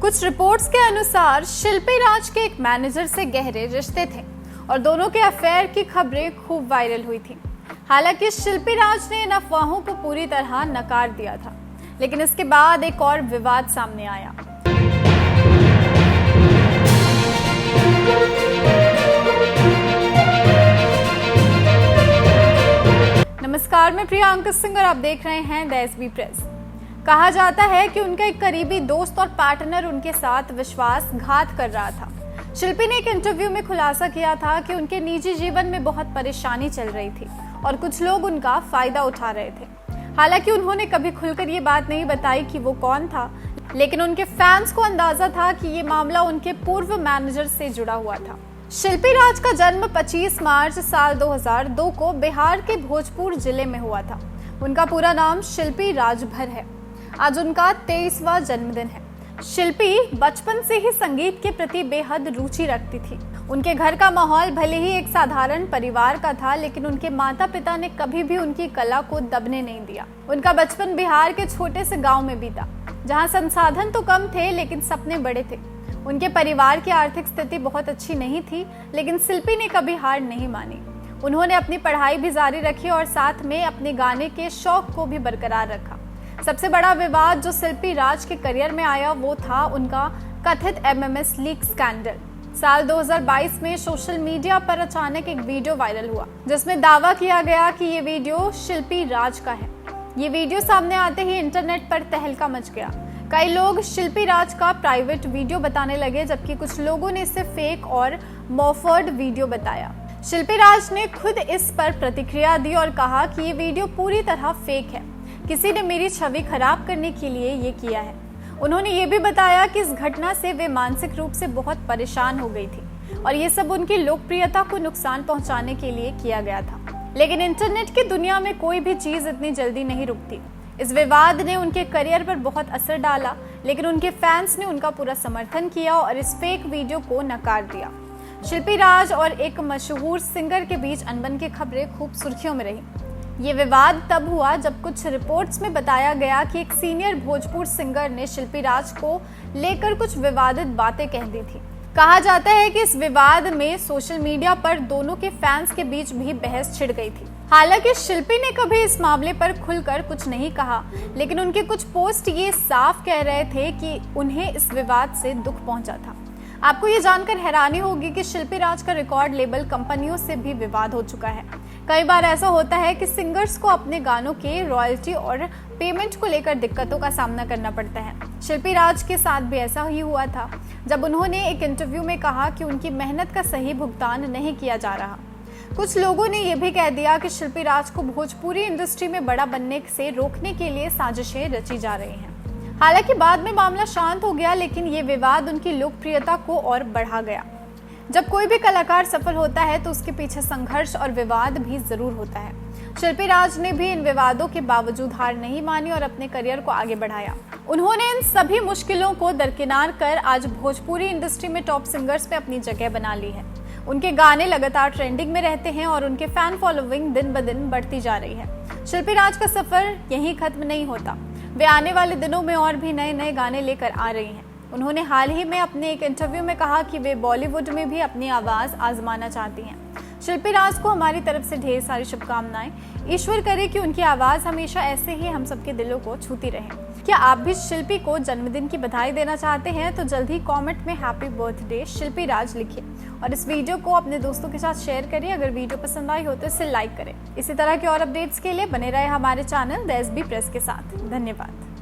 कुछ रिपोर्ट्स के अनुसार शिल्पी राज के एक मैनेजर से गहरे रिश्ते थे और दोनों के अफेयर की खबरें खूब वायरल हुई थी। हालांकि शिल्पी राज ने इन अफवाहों को पूरी तरह नकार दिया था, लेकिन इसके बाद एक और विवाद सामने आया। नमस्कार, मैं प्रियांका सिंह और आप देख रहे हैं द एसबी प्रेस। कहा जाता है कि उनका एक करीबी दोस्त और पार्टनर उनके साथ विश्वासघात कर रहा था। शिल्पी ने एक इंटरव्यू में खुलासा किया था कि उनके निजी जीवन में बहुत परेशानी चल रही थी और कुछ लोग उनका फायदा उठा रहे थे। हालांकि उन्होंने कभी खुलकर ये बात नहीं बताई कि वो कौन था, लेकिन उनके फैंस को अंदाजा था कि ये मामला उनके पूर्व मैनेजर से जुड़ा हुआ था। शिल्पी राज का जन्म 25 मार्च साल 2002 को बिहार के भोजपुर जिले में हुआ था। उनका पूरा नाम शिल्पी राजभर है। आज उनका 23वां जन्मदिन है। शिल्पी बचपन से ही संगीत के प्रति बेहद रुचि रखती थी। उनके घर का माहौल भले ही एक साधारण परिवार का था, लेकिन उनके माता पिता ने कभी भी उनकी कला को दबने नहीं दिया। उनका बचपन बिहार के छोटे से गांव में बीता, जहां संसाधन तो कम थे लेकिन सपने बड़े थे। उनके परिवार की आर्थिक स्थिति बहुत अच्छी नहीं थी, लेकिन शिल्पी ने कभी हार नहीं मानी। उन्होंने अपनी पढ़ाई भी जारी रखी और साथ में अपने गाने के शौक को भी बरकरार रखा। सबसे बड़ा विवाद जो शिल्पी राज के करियर में आया वो था उनका कथित MMS लीक स्कैंडल। साल 2022 में सोशल मीडिया पर अचानक एक वीडियो वायरल हुआ, जिसमें दावा किया गया कि ये वीडियो शिल्पी राज का है। ये वीडियो सामने आते ही इंटरनेट पर तहलका मच गया। कई लोग शिल्पी राज का प्राइवेट वीडियो बताने लगे, जबकि कुछ लोगों ने इसे फेक और मॉफर्ड वीडियो बताया। शिल्पी राज ने खुद इस पर प्रतिक्रिया दी और कहा कि ये वीडियो पूरी तरह फेक है, किसी ने मेरी छवि खराब करने के लिए ये किया है। उन्होंने ये भी बताया कि इस घटना से वे मानसिक रूप से बहुत परेशान हो गई थी और ये सब उनकी लोकप्रियता को नुकसान पहुंचाने के लिए किया गया था। लेकिन इंटरनेट की दुनिया में कोई भी चीज इतनी जल्दी नहीं रुकती। इस विवाद ने उनके करियर पर बहुत असर डाला, लेकिन उनके फैंस ने उनका पूरा समर्थन किया और इस फेक वीडियो को नकार दिया। शिल्पी राज और एक मशहूर सिंगर के बीच अनबन की खबरें खूब सुर्खियों में रही। ये विवाद तब हुआ जब कुछ रिपोर्ट्स में बताया गया कि एक सीनियर भोजपुर सिंगर ने शिल्पी राज को लेकर कुछ विवादित बातें कह दी थी। कहा जाता है कि इस विवाद में सोशल मीडिया पर दोनों के फैंस के बीच भी बहस छिड़ गई थी। हालांकि शिल्पी ने कभी इस मामले पर खुलकर कुछ नहीं कहा, लेकिन उनके कुछ पोस्ट ये साफ कह रहे थे कि उन्हें इस विवाद से दुख पहुंचा था। आपको ये जानकर हैरानी होगी कि शिल्पी राज का रिकॉर्ड लेबल कंपनियों से भी विवाद हो चुका है। कई बार ऐसा होता है कि सिंगर्स को अपने गानों के रॉयल्टी और पेमेंट को लेकर दिक्कतों का सामना करना पड़ता है। शिल्पी राज के साथ भी ऐसा ही हुआ था, जब उन्होंने एक इंटरव्यू में कहा कि उनकी मेहनत का सही भुगतान नहीं किया जा रहा। कुछ लोगों ने यह भी कह दिया कि शिल्पी राज को भोजपुरी इंडस्ट्री में बड़ा बनने से रोकने के लिए साजिशें रची जा रही हैं। हालांकि बाद में मामला शांत हो गया, लेकिन ये विवाद उनकी लोकप्रियता को और बढ़ा गया। जब कोई भी कलाकार सफल होता है तो उसके पीछे संघर्ष और विवाद भी जरूर होता है। शिल्पी राज ने भी इन विवादों के बावजूद हार नहीं मानी और अपने करियर को आगे बढ़ाया। उन्होंने इन सभी मुश्किलों को दरकिनार कर आज भोजपुरी इंडस्ट्री में टॉप सिंगर्स में अपनी जगह बना ली है। उनके गाने लगातार ट्रेंडिंग में रहते हैं और उनके फैन फॉलोइंग दिन ब दिन बढ़ती जा रही है। शिल्पी राज का सफर यहीं खत्म नहीं होता। वे आने वाले दिनों में और भी नए नए गाने लेकर आ रही हैं। उन्होंने हाल ही में अपने एक इंटरव्यू में कहा कि वे बॉलीवुड में भी अपनी आवाज आजमाना चाहती हैं। शिल्पी राज को हमारी तरफ से ढेर सारी शुभकामनाएं। ईश्वर करे कि उनकी आवाज हमेशा ऐसे ही हम सबके दिलों को छूती रहे। क्या आप भी शिल्पी को जन्मदिन की बधाई देना चाहते हैं तो जल्द ही कमेंट में हैप्पी बर्थडे शिल्पी राज लिखिए और इस वीडियो को अपने दोस्तों के साथ शेयर करिए। अगर वीडियो पसंद आई हो तो इसे लाइक करें। इसी तरह के और अपडेट्स के लिए बने रहे हमारे चैनल द एसबी प्रेस के साथ। धन्यवाद।